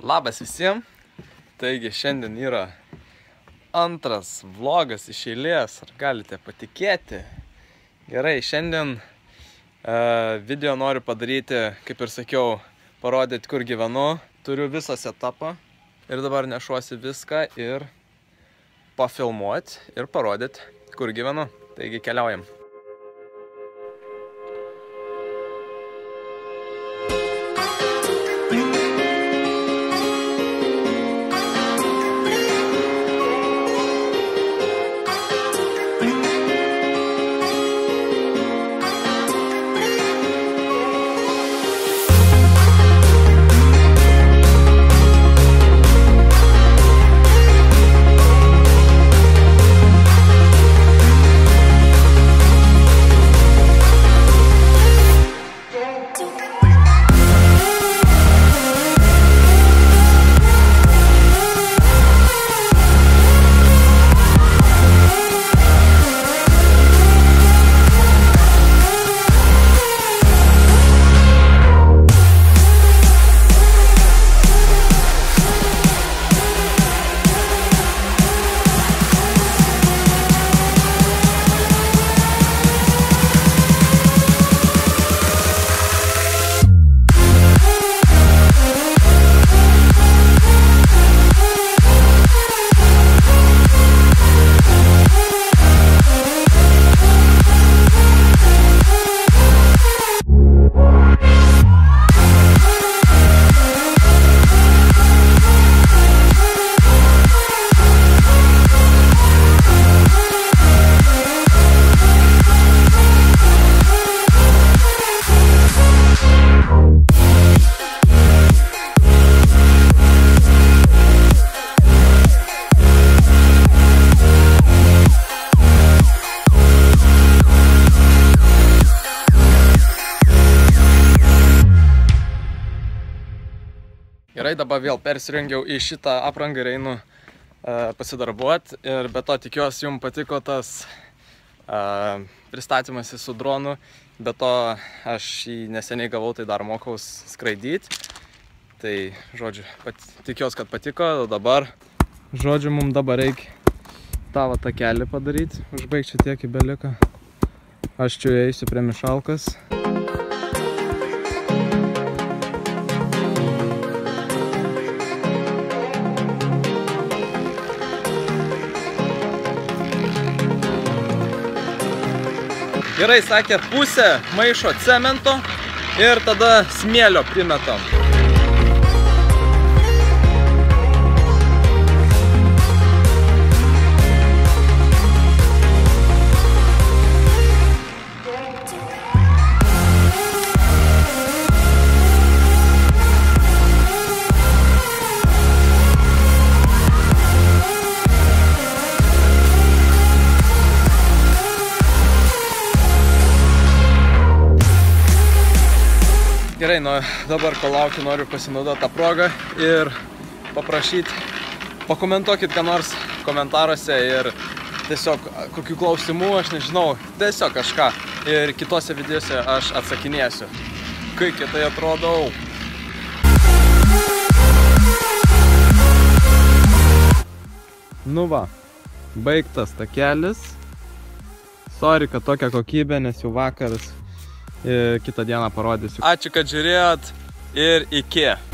Labas visiems. Taigi šiandien yra antras vlogas iš eilės, ar galite patikėti? Gerai, šiandien video noriu padaryti, kaip ir sakiau, parodyti, kur gyvenu. Turiu visą setupą ir dabar nešuosi viską ir pafilmuoti ir parodyti, kur gyvenu. Taigi keliaujam. Gerai, dabar vėl persirengiau į šitą aprangą ir einu pasidarbuoti. Ir be to tikiuosi, jums patiko tas pristatymas su dronu. Be to aš jį neseniai gavau, tai dar mokaus skraidyti. Tai, žodžiu, tikiuosi, kad patiko. Dabar, žodžiu, mums dabar reikia tavo takelį padaryti. Užbaigčiau tiek į beliką. Aš čia eisiu prie Mišalkas. Gerai, sakė, pusę maišo cemento ir tada smėlio primetam. Gerai, dabar kol laukiu, noriu pasinaudoti tą progą ir paprašyti, pakomentuokit ką nors komentaruose ir tiesiog kokių klausimų, aš nežinau, tiesiog kažką. Ir kitose videose aš atsakinėsiu. Kaip tai atrodau. Nu va, baigtas takelis. Sorry, kad tokia kokybė, nes jau vakaras. Kitą dieną parodysiu. Ačiū, kad žiūrėjot ir iki.